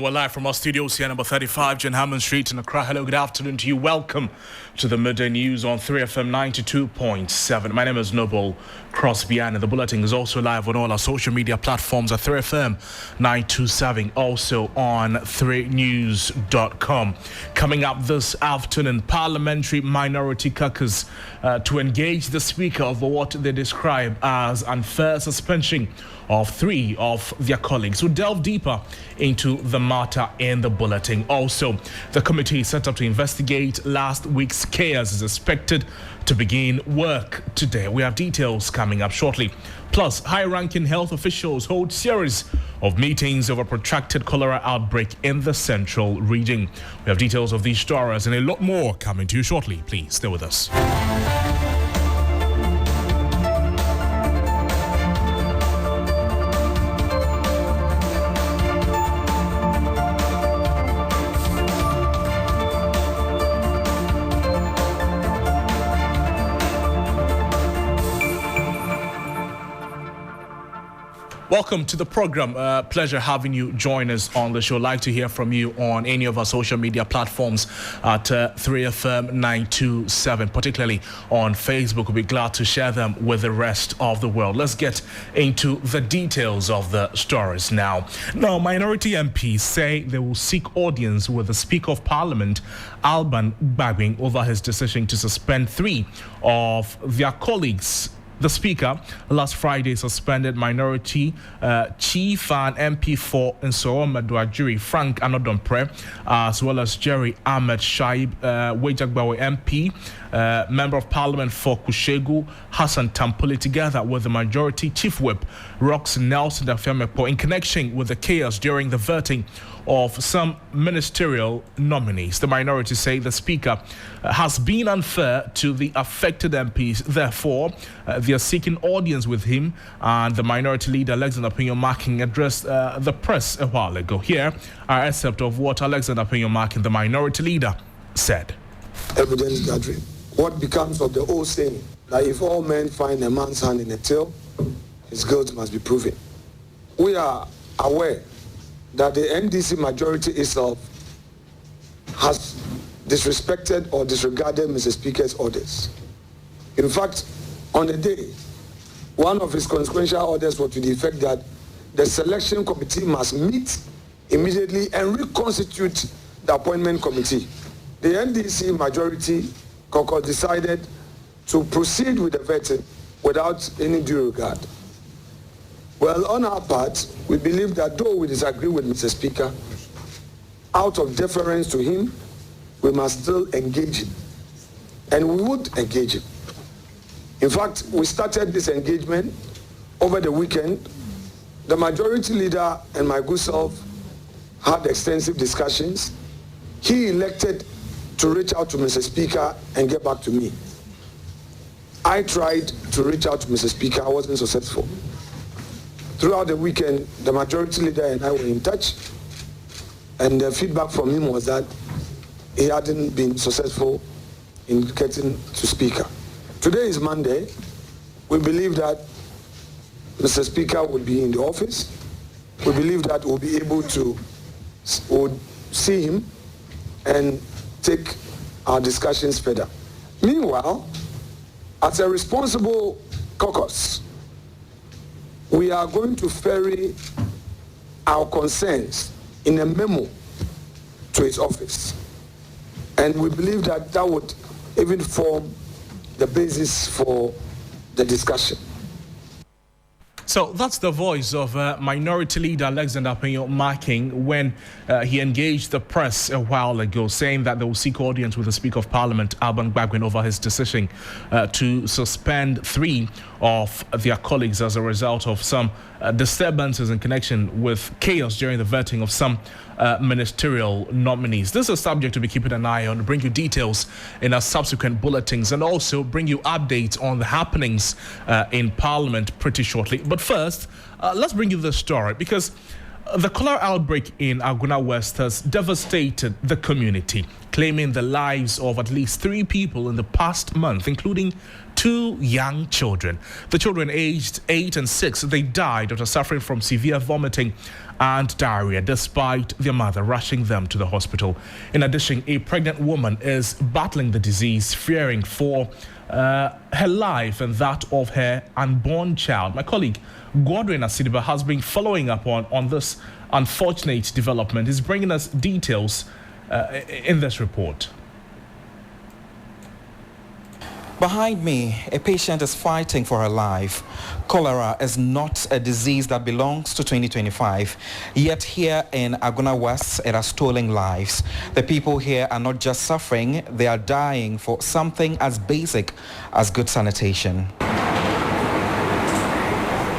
We're live from our studios here, number 35, John Hammond Street in Accra. Hello, good afternoon to you. Welcome to the midday news on 3FM 92.7. My name is Noble Crosby Annan. The bulletin is also live on all our social media platforms at 3FM 927, also on 3news.com. Coming up this afternoon, parliamentary minority caucus to engage the speaker of what they describe as unfair suspension of 3 of their colleagues. We'll delve deeper into the matter in the bulletin. Also, the committee set up to investigate last week's chaos is expected to begin work today. We have details coming up shortly. Plus, high-ranking health officials hold series of meetings over protracted cholera outbreak in the central region. We have details of these stories and a lot more coming to you shortly. Please stay with us. Welcome to the program. Pleasure having you join us on the show. Like to hear from you on any of our social media platforms at 3FM 927, particularly on Facebook. We'll be glad to share them with the rest of the world. Let's get into the details of the stories now. Now, minority MPs say they will seek audience with the Speaker of Parliament, Alban Gbagyin, over his decision to suspend 3 of their colleagues. The Speaker last Friday suspended Minority Chief and MP for Nsowo Meduajiri, Frank Anodompre, as well as Jerry Ahmed Shaib, Wejagbawe MP, Member of Parliament for Kushegu, Hassan Tampoli, together with the Majority Chief Whip, Rox Nelson Dafiamepo, in connection with the chaos during the voting of some ministerial nominees. The minority say the Speaker has been unfair to the affected MPs. Therefore, they are seeking audience with him, and the minority leader Alexander Pinyo-Makin addressed the press a while ago. Here are excerpt of what Alexander Pinyo-Makin, the minority leader, said. Evidence gathering. What becomes of the old saying that if all men find a man's hand in a till, his guilt must be proven. We are aware that the NDC majority itself has disrespected or disregarded Mr. Speaker's orders. In fact, on the day, one of his consequential orders was to the effect that the selection committee must meet immediately and reconstitute the appointment committee. The NDC majority caucus decided to proceed with the vetting without any due regard. Well, on our part, we believe that though we disagree with Mr. Speaker, out of deference to him, we must still engage him. And we would engage him. In fact, we started this engagement over the weekend. The majority leader and my good self had extensive discussions. He elected to reach out to Mr. Speaker and get back to me. I tried to reach out to Mr. Speaker. I wasn't successful. Throughout the weekend, the majority leader and I were in touch, and the feedback from him was that he hadn't been successful in getting to Speaker. Today is Monday. We believe that Mr. Speaker will be in the office. We believe that we'll be able to see him and take our discussions further. Meanwhile, as a responsible caucus, we are going to ferry our concerns in a memo to his office. And we believe that that would even form the basis for the discussion. So that's the voice of Minority Leader Alexander Pinyo-Makin when he engaged the press a while ago, saying that they will seek audience with the Speaker of Parliament, Alban Gbagyin, over his decision to suspend 3 of their colleagues as a result of some disturbances in connection with chaos during the vetting of some ministerial nominees. This is a subject to be keeping an eye on, bring you details in our subsequent bulletins, and also bring you updates on the happenings in Parliament pretty shortly. But first, let's bring you this story, because the cholera outbreak in Aguna West has devastated the community. claiming the lives of at least 3 people in the past month, including 2 young children. The children aged 8 and 6, they died after suffering from severe vomiting and diarrhea, despite their mother rushing them to the hospital. In addition, a pregnant woman is battling the disease, fearing for her life and that of her unborn child. My colleague Godwin Asidiba has been following up on this unfortunate development. He's bringing us details in this report. Behind me, a patient is fighting for her life. Cholera is not a disease that belongs to 2025, yet here in Aguna West, it has stolen lives. The people here are not just suffering, they are dying for something as basic as good sanitation.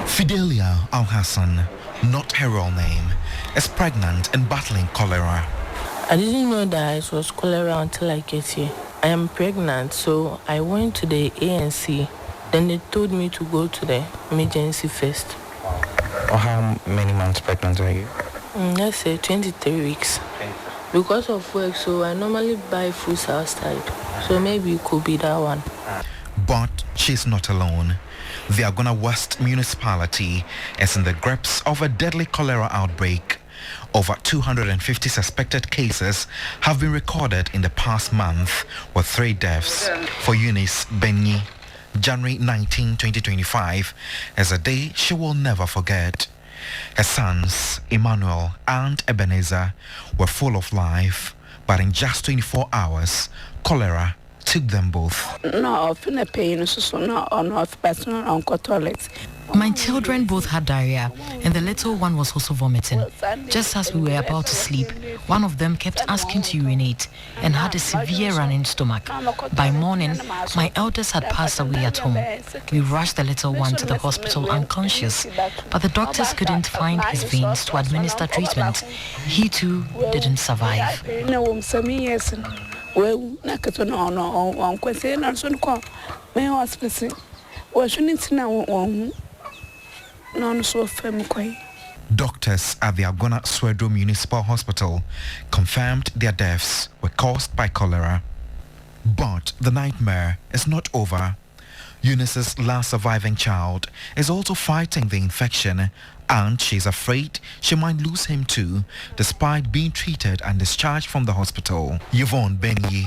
Fidelia Al-Hassan, not her real name, is pregnant and battling cholera. I didn't know that it was cholera until I get here. I am pregnant, so I went to the ANC. Then they told me to go to the emergency first. How many months pregnant are you? Let's say 23 weeks. Because of work, so I normally buy foods outside. So maybe it could be that one. But she's not alone. The Aguna West municipality is in the grips of a deadly cholera outbreak. Over 250 suspected cases have been recorded in the past month, with 3 deaths. For Eunice Benyi, January 19, 2025 is a day she will never forget. Her sons, Emmanuel and Ebenezer, were full of life, but in just 24 hours, cholera took them both. My children both had diarrhea, and the little one was also vomiting. Just as we were about to sleep, one of them kept asking to urinate and had a severe running stomach. By morning, my eldest had passed away at home. We rushed the little one to the hospital unconscious, but the doctors couldn't find his veins to administer treatment. He too didn't survive. Doctors at the Aguna Swedro Municipal Hospital confirmed their deaths were caused by cholera. But the nightmare is not over. Eunice's last surviving child is also fighting the infection, and she's afraid she might lose him too, despite being treated and discharged from the hospital. Yvonne Benyi,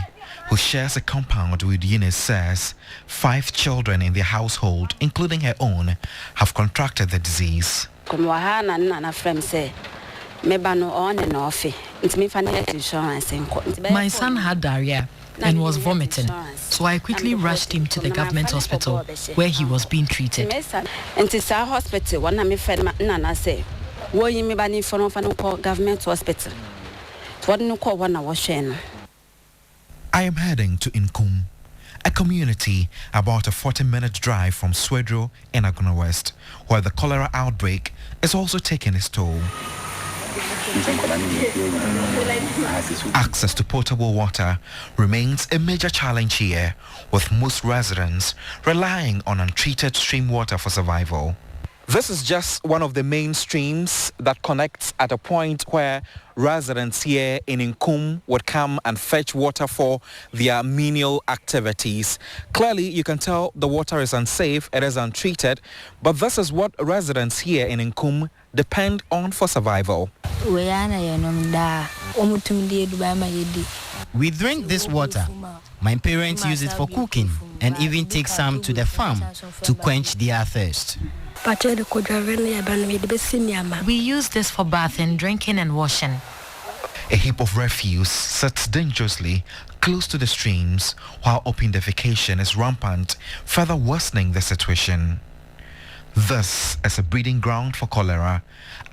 who shares a compound with Eunice, says 5 children in their household, including her own, have contracted the disease. My son had diarrhea and was vomiting, so I quickly rushed him to the government hospital where he was being treated. I am heading to Nkum, a community about a 40-minute drive from Swedro in Aguna West, where the cholera outbreak is also taking its toll. Access to potable water remains a major challenge here, with most residents relying on untreated stream water for survival. This is just one of the main streams that connects at a point where residents here in Nkum would come and fetch water for their menial activities. Clearly, you can tell the water is unsafe, it is untreated, but this is what residents here in Nkum depend on for survival. We drink this water. My parents use it for cooking and even take some to the farm to quench their thirst. We use this for bathing, drinking and washing. A heap of refuse sits dangerously close to the streams, while open defecation is rampant, further worsening the situation. This is a breeding ground for cholera,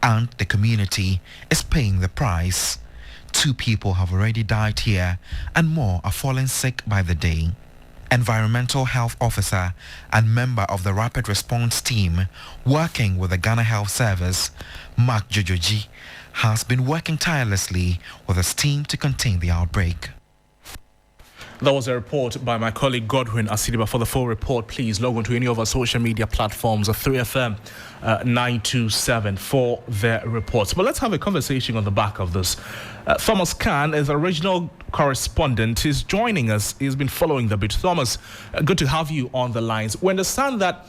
and the community is paying the price. 2 people have already died here, and more are falling sick by the day. Environmental health officer and member of the rapid response team working with the Ghana Health Service, Mark Jojoji, has been working tirelessly with his team to contain the outbreak. That was a report by my colleague Godwin Asidiba. For the full report, please log on to any of our social media platforms, 3FM 927 for the reports. But let's have a conversation on the back of this. Thomas Khan is a regional correspondent. He's joining us. He's been following the bit. Thomas, good to have you on the lines. We understand that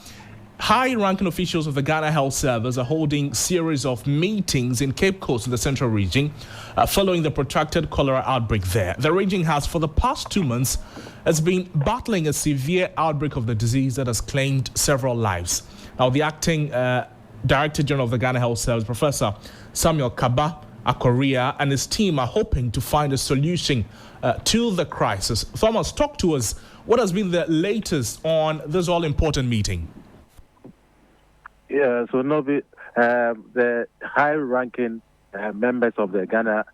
high-ranking officials of the Ghana Health Service are holding series of meetings in Cape Coast in the central region following the protracted cholera outbreak there. The region has, for the past 2 months, has been battling a severe outbreak of the disease that has claimed several lives. Now, the acting Director General of the Ghana Health Service, Professor Samuel Kaba Akoria, and his team are hoping to find a solution to the crisis. Thomas, talk to us. What has been the latest on this all-important meeting? Yeah, so Noble, the high-ranking members of the Ghana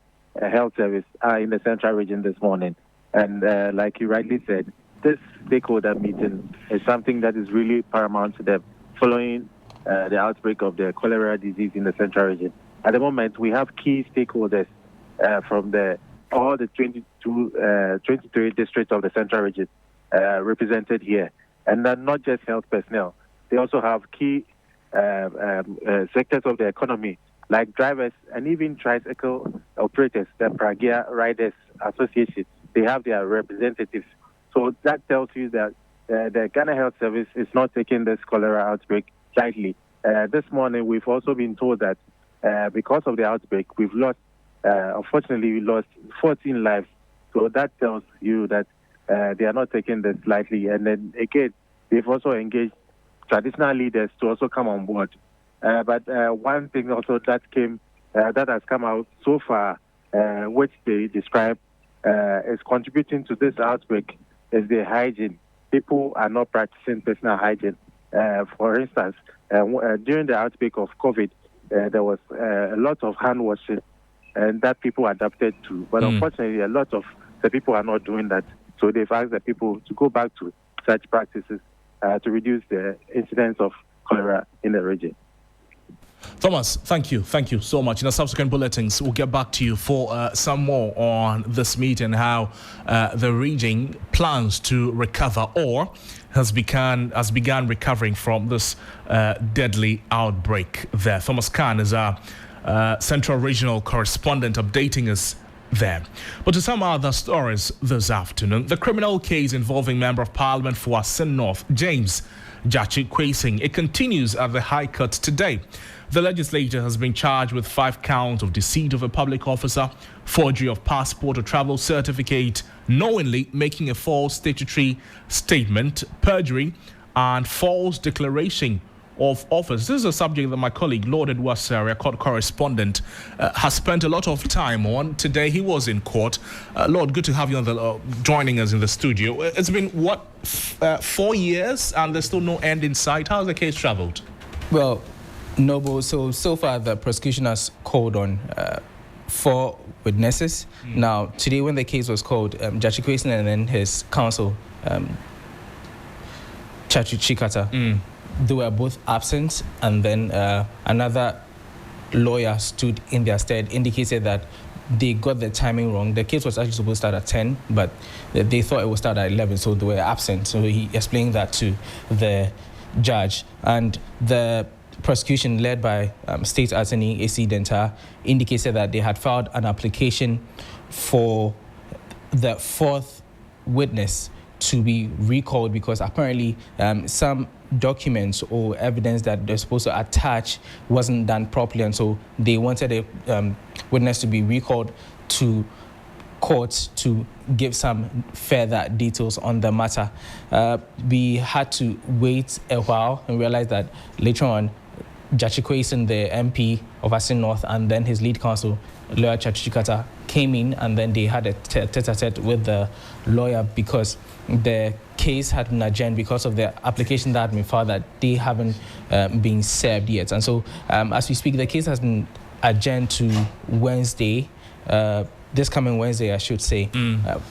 Health Service are in the central region this morning. And like you rightly said, this stakeholder meeting is something that is really paramount to them following the outbreak of the cholera disease in the central region. At the moment, we have key stakeholders from all the 23 districts of the central region represented here. And not just health personnel. They also have key sectors of the economy, like drivers and even tricycle operators, the Pragia Riders Association. They have their representatives. So that tells you that the Ghana Health Service is not taking this cholera outbreak lightly. This morning, we've also been told that because of the outbreak, we've unfortunately, we lost 14 lives. So that tells you that they are not taking this lightly. And then again, they've also engaged traditional leaders to also come on board. But one thing also that has come out so far, which they describe is contributing to this outbreak, is the hygiene. People are not practicing personal hygiene. For instance, during the outbreak of COVID, there was a lot of hand washing and that people adapted to. But unfortunately, a lot of the people are not doing that. So they've asked the people to go back to such practices to reduce the incidence of cholera in the region. Thomas, thank you so much. In the subsequent bulletins, we'll get back to you for some more on this meeting and how the region plans to recover or has begun recovering from this deadly outbreak there. Thomas Khan is our Central Regional Correspondent updating us there. But to some other stories this afternoon, the criminal case involving Member of Parliament for Asin North, James Jachi Kwesing, it continues at the High Court today. The legislature has been charged with 5 counts of deceit of a public officer, forgery of passport or travel certificate, knowingly making a false statutory statement, perjury, and false declaration of office. This is a subject that my colleague Lord Edward Sarah, court correspondent, has spent a lot of time on. Today he was in court. Lord, good to have you on joining us in the studio. It's been 4 years and there's still no end in sight. How has the case travelled? Well, Noble, so far the prosecution has called on 4 witnesses. Now, today when the case was called, Jachi Kwesing and then his counsel, Chachu Chikata, they were both absent, and then another lawyer stood in their stead, indicated that they got the timing wrong. The case was actually supposed to start at 10, but they thought it would start at 11, so they were absent. So he explained that to the judge. And the prosecution, led by State Attorney A.C. Denta, indicated that they had filed an application for the 4th witness to be recalled because apparently some documents or evidence that they're supposed to attach wasn't done properly, and so they wanted a witness to be recalled to court to give some further details on the matter. We had to wait a while and realize that later on Jachi Kwesing, the MP of Asin North, and then his lead counsel, lawyer Chachu Chikata, came in, and then they had a tete-a-tete with the lawyer because the case had been adjourned because of the application that had been filed that they haven't been served yet. And so as we speak, the case has been adjourned to Wednesday, this coming Wednesday, I should say,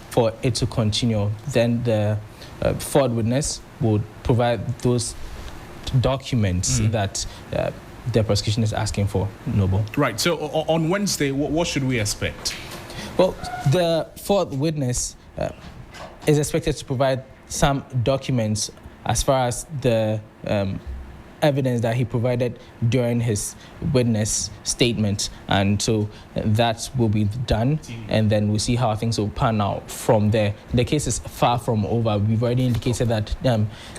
for it to continue. Then the 4th witness would provide those documents that the prosecution is asking for, Noble. Right. So on Wednesday, what should we expect? Well, the 4th witness is expected to provide some documents as far as the evidence that he provided during his witness statement, and so that will be done, and then we'll see how things will pan out from there. The case is far from over. We've already indicated that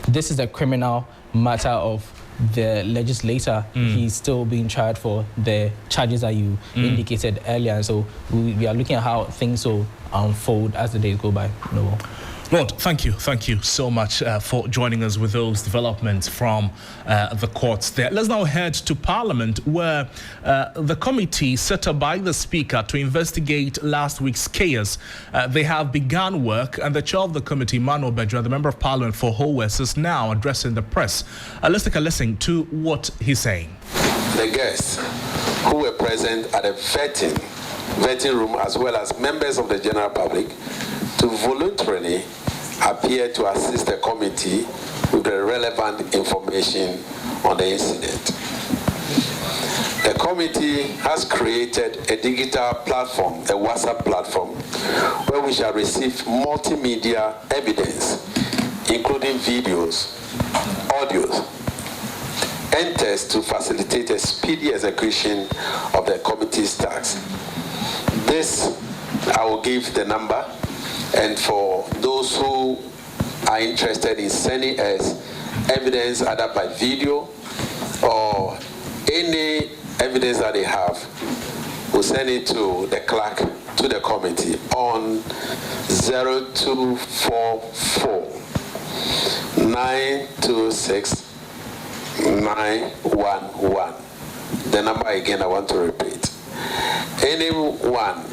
this is a criminal matter of the legislator. He's still being charged for the charges that you indicated earlier, so we are looking at how things will unfold as the days go by. No. Lord, thank you so much for joining us with those developments from the courts there. Let's now head to Parliament, where the committee set up by the Speaker to investigate last week's chaos. They have begun work, and the chair of the committee, Manuel Bedra, the Member of Parliament for Whole West, is now addressing the press. Let's take a listen to what he's saying. The guests who were present at the vetting room, as well as members of the general public, to voluntarily appear to assist the committee with the relevant information on the incident. The committee has created a digital platform, a WhatsApp platform, where we shall receive multimedia evidence, including videos, audios, and tests to facilitate a speedy execution of the committee's tasks. This, I will give the number. And for those who are interested in sending us evidence either by video or any evidence that they have, we'll send it to the clerk, to the committee on 0244 926 911. The number again I want to repeat. Anyone,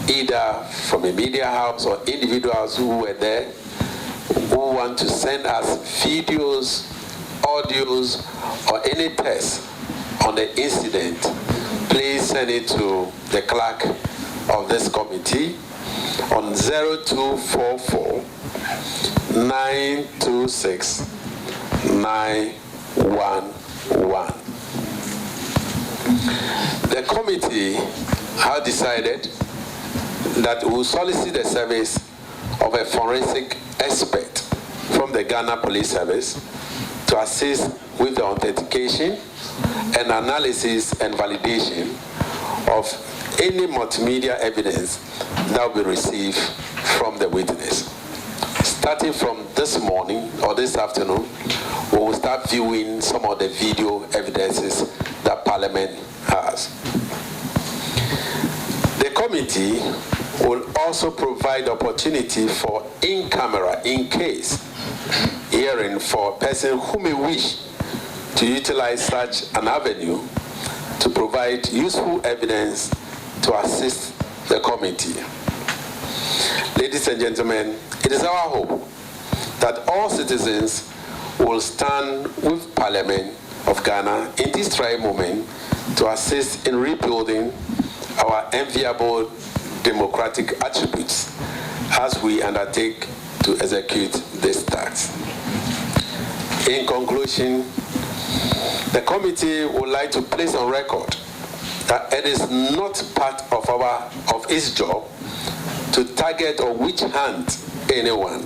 either from a media house or individuals who were there, who want to send us videos, audios, or any tests on the incident, please send it to the clerk of this committee on 0244 926 911. The committee has decided that we will solicit the service of a forensic expert from the Ghana Police Service to assist with the authentication and analysis and validation of any multimedia evidence that will be received from the witness. Starting from this morning or this afternoon, we will start viewing some of the video evidences that Parliament has. The committee will also provide opportunity for in-camera, in-case hearing for a person who may wish to utilize such an avenue to provide useful evidence to assist the committee. Ladies and gentlemen, it is our hope that all citizens will stand with Parliament of Ghana in this trying moment to assist in rebuilding our enviable democratic attributes as we undertake to execute this task. In conclusion, the committee would like to place on record that it is not part of its job to target or witch hunt anyone.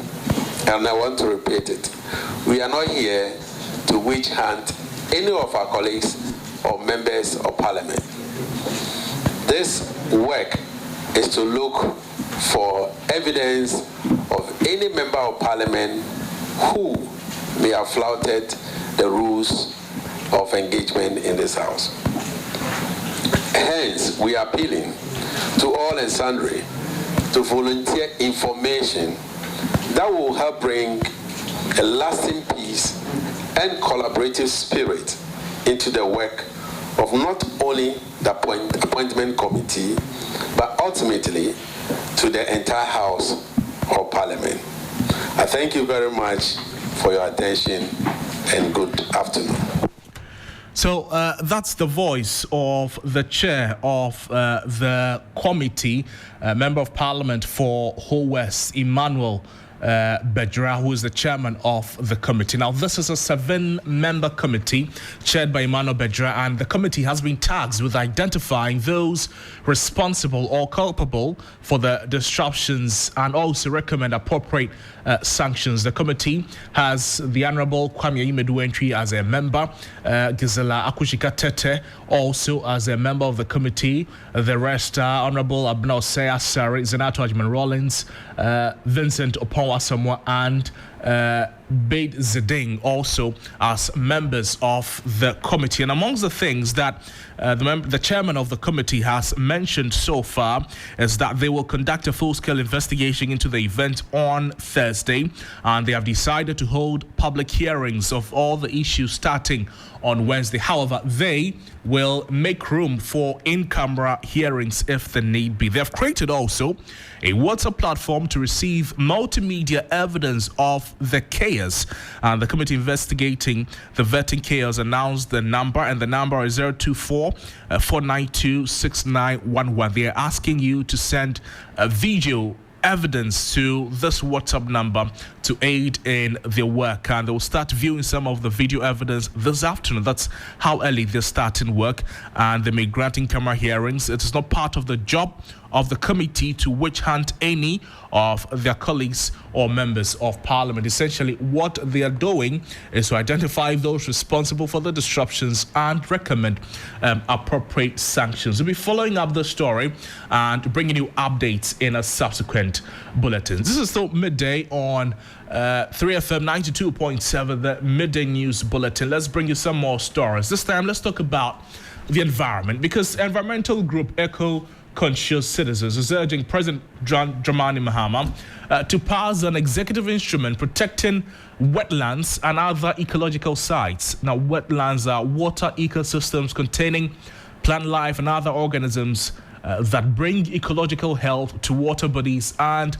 And I want to repeat it. We are not here to witch hunt any of our colleagues or members of Parliament. This work is to look for evidence of any member of Parliament who may have flouted the rules of engagement in this House. Hence, we are appealing to all and sundry to volunteer information that will help bring a lasting peace and collaborative spirit into the work of not only the appointment committee, but ultimately to the entire House of Parliament. I thank you very much for your attention and good afternoon. So that's the voice of the chair of the committee, Member of Parliament for Whole West, Emmanuel Bejra, who is the chairman of the committee. Now, this is a 7-member committee chaired by Emmanuel Bejra, and the committee has been tasked with identifying those responsible or culpable for the disruptions and also recommend appropriate sanctions. The committee has the Honorable Kwame Imeduentri as a member, Gisela Akushika Tete also as a member of the committee. The rest are Honorable Abnao Seya Sari, Zenato Ajman Rollins, Vincent Oponwa and Bade Zeding also as members of the committee. And amongst the things that the chairman of the committee has mentioned so far is that they will conduct a full-scale investigation into the event on Thursday, and they have decided to hold public hearings of all the issues starting on Wednesday. However, they will make room for in-camera hearings if the need be. They have created also a WhatsApp platform to receive multimedia evidence of the chaos. And the committee investigating the vetting chaos announced the number, and the number is 024-492-6911. They are asking you to send a video evidence to this WhatsApp number to aid in their work, and they will start viewing some of the video evidence this afternoon. That's how early they're starting work, and they may grant in-camera hearings. It is not part of the job of the committee to witch hunt any of their colleagues or members of parliament. Essentially, what they are doing is to identify those responsible for the disruptions and recommend appropriate sanctions. We'll be following up the story and bringing you updates in a subsequent bulletin. This is still midday on 3FM 92.7, the midday news bulletin. Let's bring you some more stories. This time, let's talk about the environment, because environmental group Eco-Conscious Citizens is urging President Dramani Mahama to pass an executive instrument protecting wetlands and other ecological sites. Now, wetlands are water ecosystems containing plant life and other organisms that bring ecological health to water bodies and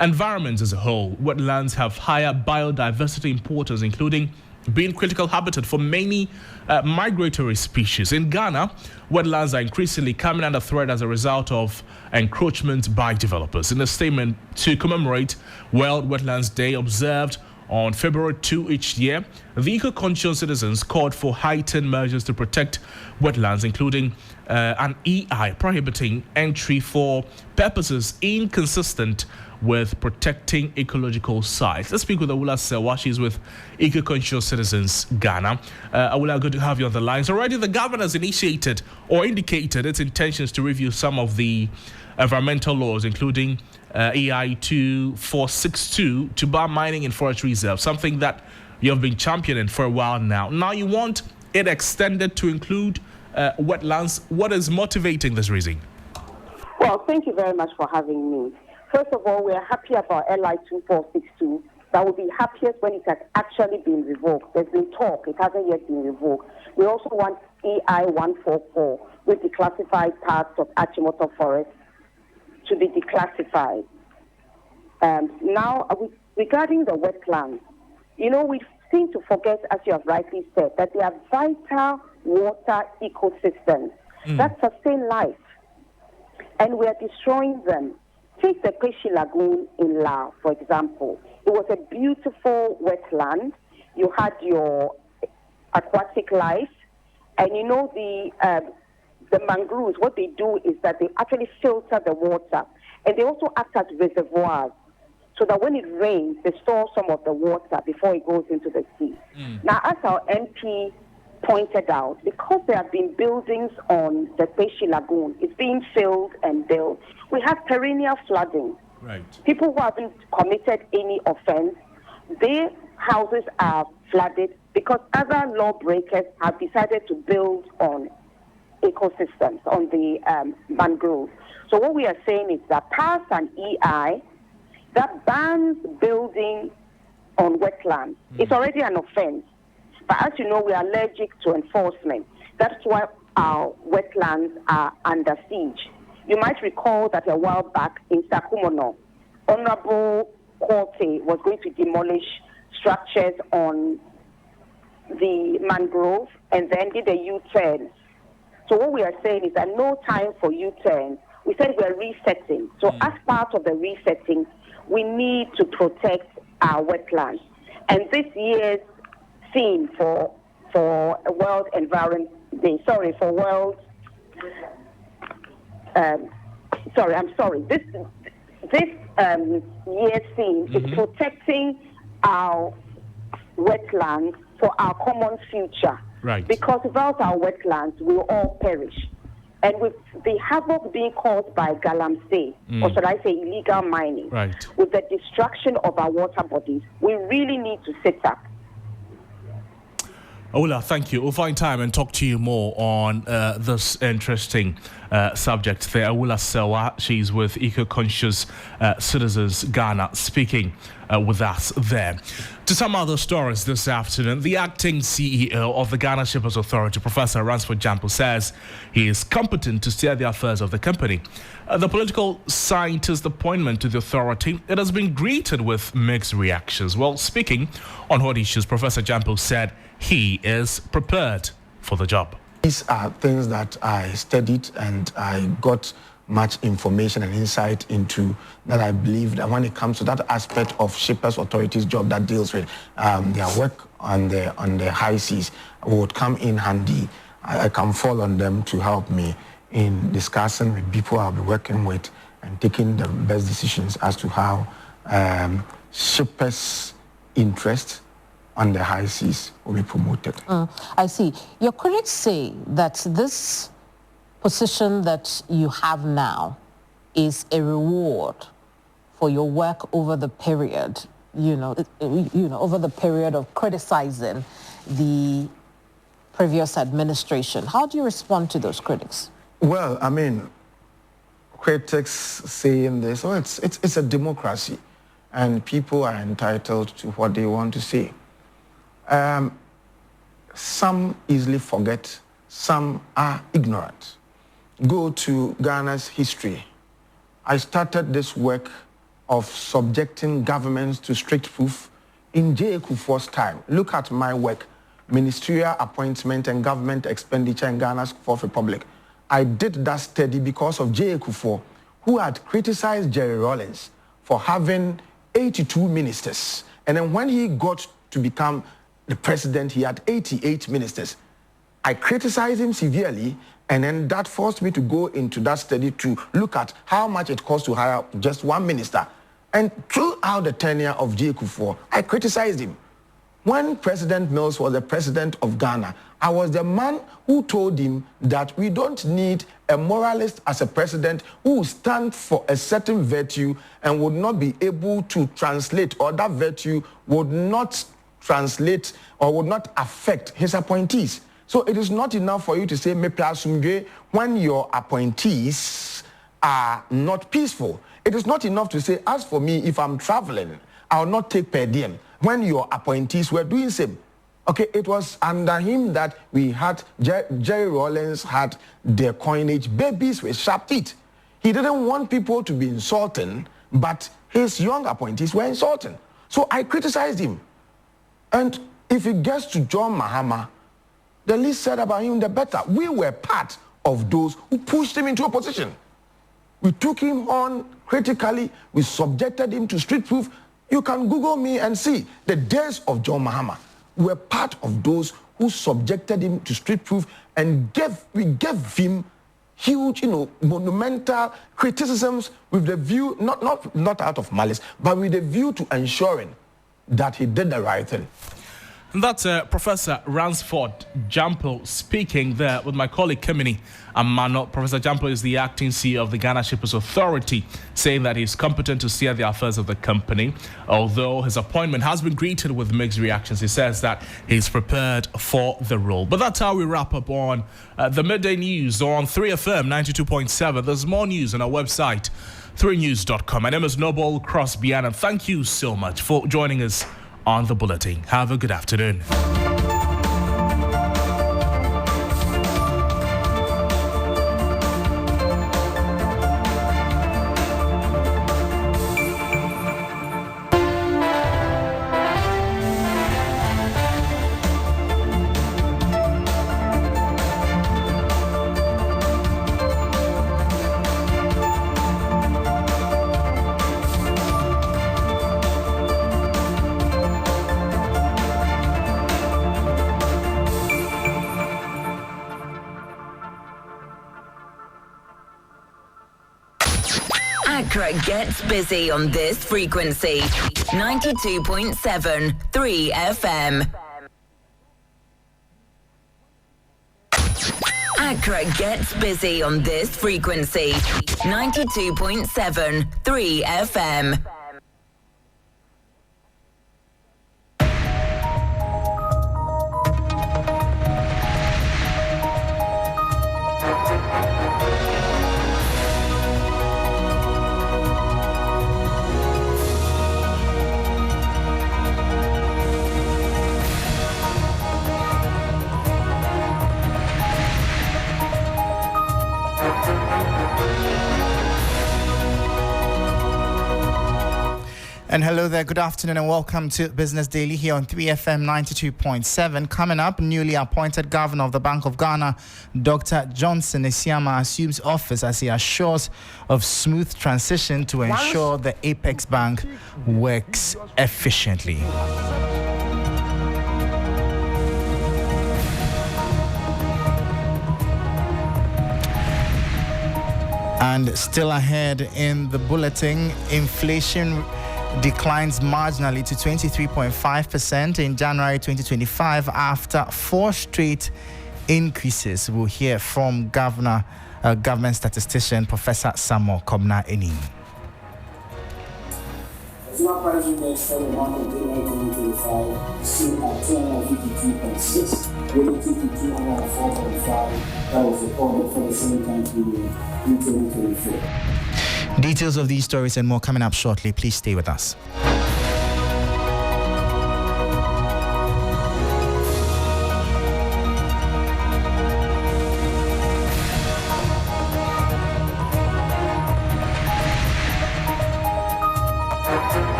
environments as a whole. Wetlands have higher biodiversity importance, including being critical habitat for many migratory species. In Ghana, wetlands are increasingly coming under threat as a result of encroachment by developers. In a statement to commemorate World Wetlands Day observed on February 2 each year, the eco-conscious citizens called for heightened measures to protect wetlands, including an EI prohibiting entry for purposes inconsistent with protecting ecological sites. Let's speak with Awula Sewa. She's with Eco-Conscious Citizens Ghana. Awula, good to have you on the lines. Already, the government has initiated or indicated its intentions to review some of the environmental laws, including EI 2462, to ban mining in forest reserves, something that you have been championing for a while now. Now you want it extended to include wetlands. What is motivating this reason? Well, thank you very much for having me. First of all, we are happy about LI 2462. That will be happiest when it has actually been revoked. There's been talk, it hasn't yet been revoked. We also want EI 144, with declassified parts of Achimota Forest to be declassified. Now, regarding the wetlands, we seem to forget, as you have rightly said, that they are vital water ecosystems that sustain life, and we are destroying them. Take the Peshi Lagoon in Lao, for example. It was a beautiful wetland. You had your aquatic life, and the mangroves, what they do is that they actually filter the water, and they also act as reservoirs, so that when it rains, they store some of the water before it goes into the sea. Now, as our MP pointed out, because there have been buildings on the Peshi Lagoon, it's being filled and built. We have perennial flooding. Right. People who haven't committed any offense, their houses are flooded because other lawbreakers have decided to build on ecosystems, on the mangroves. So what we are saying is that pass an EI that bans building on wetlands. It's already an offense. But as you know, we are allergic to enforcement. That's why our wetlands are under siege. You might recall that a while back in Sakumono, Honorable Korte was going to demolish structures on the mangrove and then did a U-turn. So what we are saying is that no time for U-turn. We said we are resetting. So as part of the resetting, we need to protect our wetlands. And this year's theme for World Environment Day, this year's theme is protecting our wetlands for our common future. Right. Because without our wetlands, we will all perish. And with the havoc being caused by galamsey, or should I say illegal mining, right, with the destruction of our water bodies, we really need to sit up. Ola, thank you. We'll find time and talk to you more on this interesting subject there. Ola Sewa, she's with Eco-Conscious Citizens Ghana, speaking with us there. To some other stories this afternoon, the acting CEO of the Ghana Shippers Authority, Professor Ransford Jampo, says he is competent to steer the affairs of the company. The political scientist appointment to the authority, it has been greeted with mixed reactions. Well, speaking on hot issues, Professor Jampo said he is prepared for the job. These are things that I studied and I got much information and insight into, that I believe that when it comes to that aspect of Shippers Authority's job that deals with their work on the high seas would come in handy. I can fall on them to help me in discussing with people I'll be working with and taking the best decisions as to how shippers' interest on the high seas will be promoted. I see. Your critics say that this position that you have now is a reward for your work over the period, over the period of criticizing the previous administration. How do you respond to those critics? Well, I mean, critics saying this, it's a democracy, and people are entitled to what they want to say. Some easily forget, some are ignorant. Go to Ghana's history. I started this work of subjecting governments to strict proof in J. Kufuor's time. Look at my work, ministerial appointment and government expenditure in Ghana's Fourth Republic. I did that study because of J. Kufuor, who had criticized Jerry Rawlings for having 82 ministers. And then when he got to become the president, he had 88 ministers. I criticized him severely, and then that forced me to go into that study to look at how much it costs to hire just one minister. And throughout the tenure of J. Kufuor, I criticized him. When President Mills was the president of Ghana, I was the man who told him that we don't need a moralist as a president who will stand for a certain virtue and would not be able to translate, or that virtue would not translate or would not affect his appointees. So it is not enough for you to say "Mepe asumdwe" when your appointees are not peaceful. It is not enough to say, as for me, if I'm traveling, I'll not take per diem when your appointees were doing same. Okay, it was under him that we had Jerry Rawlings had their coinage babies with sharp teeth. He didn't want people to be insulting, but his young appointees were insulting. So I criticized him. And if it gets to John Mahama, the least said about him, the better. We were part of those who pushed him into opposition. We took him on critically. We subjected him to street proof. You can Google me and see the days of John Mahama. We were part of those who subjected him to street proof, and we gave him huge, monumental criticisms with the view, not out of malice, but with the view to ensuring that he did the right thing. That's Professor Ransford Jampo speaking there with my colleague Kemini Amano. Professor Jampo is the acting CEO of the Ghana Shippers Authority, saying that he's competent to steer the affairs of the company. Although his appointment has been greeted with mixed reactions, he says that he's prepared for the role. But that's how we wrap up on the midday news on 3FM 92.7. There's more news on our website, 3news.com. My name is Noble Crosby Annan. Thank you so much for joining us on the bulletin. Have a good afternoon. Accra gets busy on this frequency. 92.7 3 FM. Accra gets busy on this frequency. 92.7 3 FM. And hello there, good afternoon and welcome to Business Daily here on 3FM 92.7. Coming up, newly appointed Governor of the Bank of Ghana, Dr. Johnson Esiama, assumes office as he assures of smooth transition to ensure the Apex Bank works efficiently. And still ahead in the bulletin, inflation declines marginally to 23.5% in January 2025 after 4 straight increases. We'll hear from government statistician Professor Samuel Kobna Annan. Consumer price index for the month of January 2025 stood at 252.6 relative to 204.5 that was recorded for the same time period in 2024. Details of these stories and more coming up shortly. Please stay with us.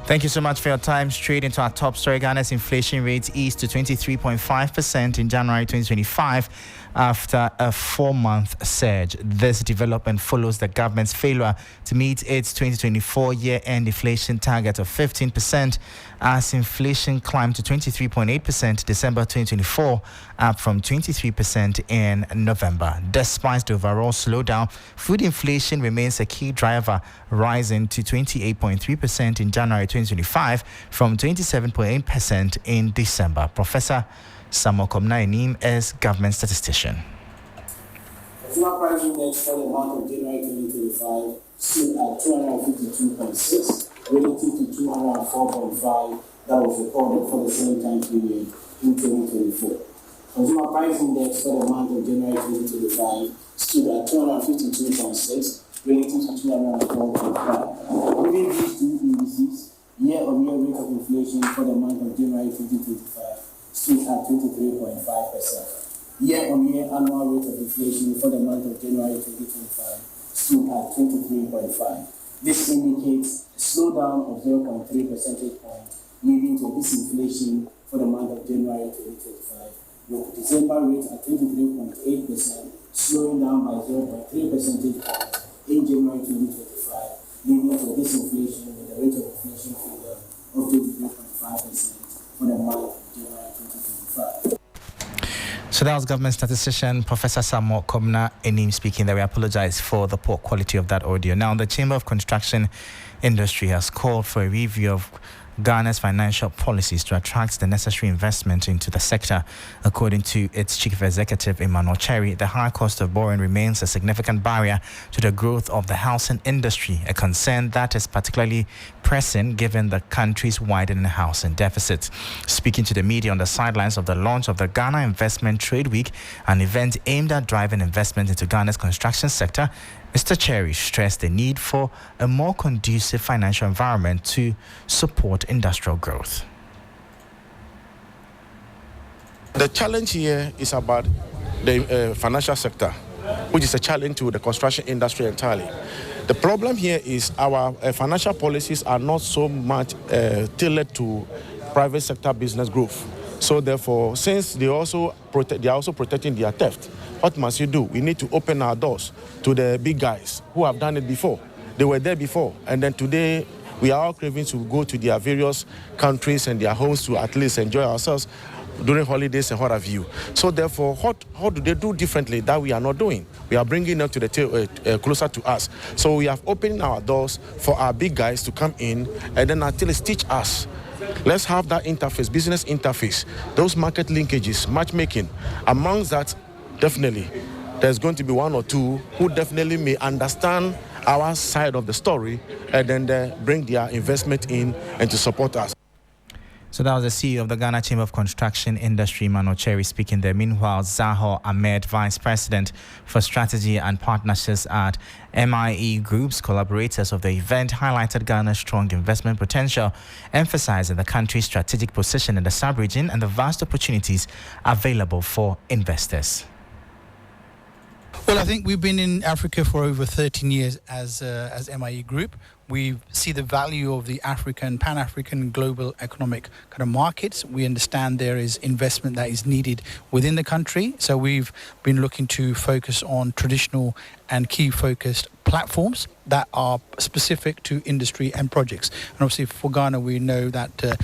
Thank you so much for your time. Straight into our top story. Ghana's inflation rate eased to 23.5% in January 2025 after a 4-month surge. This development follows the government's failure to meet its 2024 year-end inflation target of 15% as inflation climbed to 23.8% December 2024, up from 23% in November. Despite the overall slowdown, food inflation remains a key driver, rising to 28.3% in January 2025 from 27.8% in December. Professor Samuel Kobna Annan is government statistician. Consumer price index for the month of January 2025 stood at 252.6 relative to 204.5 that was recorded for the same time period in 2024. Consumer price index for the month of January 2025 stood at 252.6 relative to 204.5. Within these two indices, year-on-year rate of inflation for the month of January 2025 stood at 23.5%. Year-on-year annual rate of inflation for the month of January 2025 stood at 23.5%. This indicates a slowdown of 0.3 percentage points, leading to disinflation for the month of January 2025, with December rate at 23.8%, slowing down by 0.3 percentage points in January 2025, leading to disinflation with a rate of inflation figure of 23.5% for the month of January 2025. So that was government statistician Professor Samuel Kobna Annan speaking there. We apologize for the poor quality of that audio. Now, the Chamber of Construction Industry has called for a review of Ghana's financial policies to attract the necessary investment into the sector. According to its chief executive, Emmanuel Cherry, the high cost of borrowing remains a significant barrier to the growth of the housing industry, a concern that is particularly pressing given the country's widening housing deficit. Speaking to the media on the sidelines of the launch of the Ghana Investment Trade Week, an event aimed at driving investment into Ghana's construction sector, Mr. Cherry stressed the need for a more conducive financial environment to support industrial growth. The challenge here is about the financial sector, which is a challenge to the construction industry entirely. The problem here is our financial policies are not so much tailored to private sector business growth. So therefore, since they are also protecting their theft, what must you do? We need to open our doors to the big guys who have done it before. They were there before, and then today we are all craving to go to their various countries and their homes to at least enjoy ourselves. during holidays and what have you. So therefore, how do they do differently that we are not doing? We are bringing them to the closer to us. So we have opened our doors for our big guys to come in and then at least teach us. Let's have that interface, business interface, those market linkages, matchmaking. Amongst that, definitely, there's going to be one or two who definitely may understand our side of the story and then bring their investment in and to support us. So that was the CEO of the Ghana Chamber of Construction Industry, Mano Cherry, speaking there. Meanwhile, Zaho Ahmed, Vice President for Strategy and Partnerships at MIE Group's collaborators of the event, highlighted Ghana's strong investment potential, emphasizing the country's strategic position in the sub-region and the vast opportunities available for investors. Well, I think we've been in Africa for over 13 years as MIE Group. We see the value of the African, Pan-African, global economic kind of markets. We understand there is investment that is needed within the country. So we've been looking to focus on traditional and key focused platforms that are specific to industry and projects. And obviously for Ghana, we know that,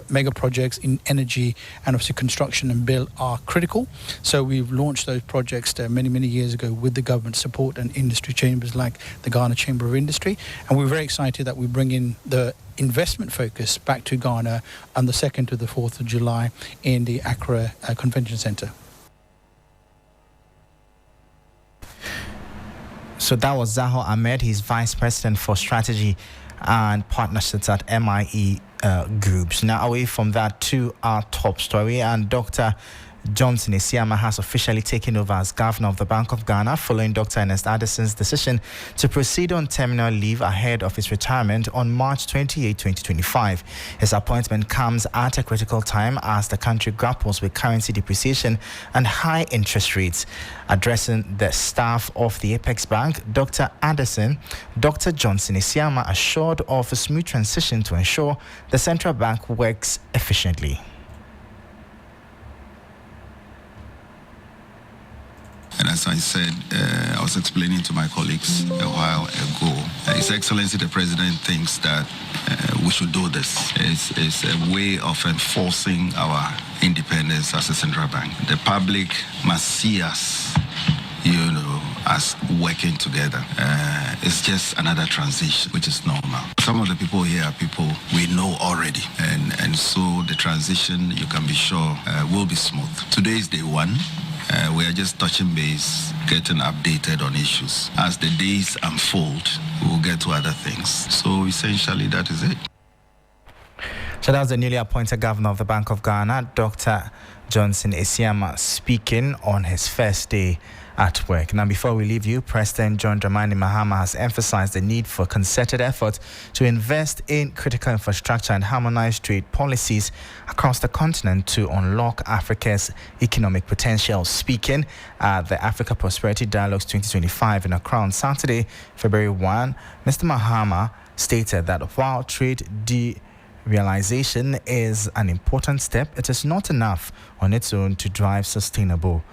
mega projects in energy and obviously construction and build are critical. So we've launched those projects many, many years ago with the government support and industry chambers like the Ghana Chamber of Industry. And we're very excited that we bring in the investment focus back to Ghana on the 2nd to the 4th of July in the Accra Convention Centre. So that was Zaho Ahmed. He's Vice President for Strategy and Partnerships at MIE Groups. Now, away from that to our top story, and Dr. Johnson Isiama has officially taken over as Governor of the Bank of Ghana following Dr. Ernest Addison's decision to proceed on terminal leave ahead of his retirement on March 28, 2025. His appointment comes at a critical time as the country grapples with currency depreciation and high interest rates. Addressing the staff of the Apex Bank, Dr. Johnson Isiama assured of a smooth transition to ensure the central bank works efficiently. And as I said, I was explaining to my colleagues a while ago, His Excellency the President thinks that we should do this. It's a way of enforcing our independence as a central bank. The public must see us, as working together. It's just another transition, which is normal. Some of the people here are people we know already. And so the transition, you can be sure, will be smooth. Today is day one. We are just touching base, getting updated on issues. As the days unfold, we'll get to other things. So essentially, that is it. So that was the newly appointed Governor of the Bank of Ghana, Dr. Johnson Isiama, speaking on his first day at work. Now, before we leave you, President John Dramani Mahama has emphasized the need for concerted effort to invest in critical infrastructure and harmonize trade policies across the continent to unlock Africa's economic potential. Speaking at the Africa Prosperity Dialogues 2025 in Accra on Saturday, February 1, Mr. Mahama stated that while trade realization is an important step, it is not enough on its own to drive sustainable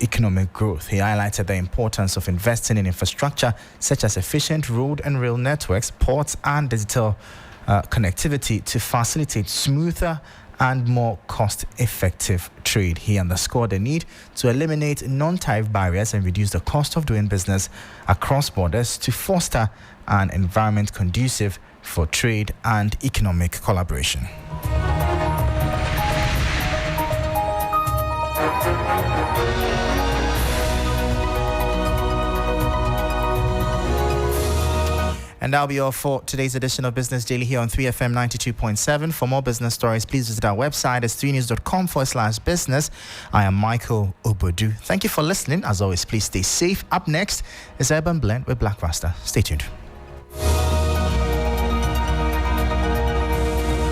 economic growth. He highlighted the importance of investing in infrastructure such as efficient road and rail networks, ports, and digital connectivity to facilitate smoother and more cost-effective trade. He underscored the need to eliminate non-tariff barriers and reduce the cost of doing business across borders to foster an environment conducive for trade and economic collaboration. And that'll be all for today's edition of Business Daily here on 3FM 92.7. For more business stories, please visit our website at 3news.com/business. I am Michael Obodu. Thank you for listening. As always, please stay safe. Up next is Urban Blend with Black Rasta. Stay tuned.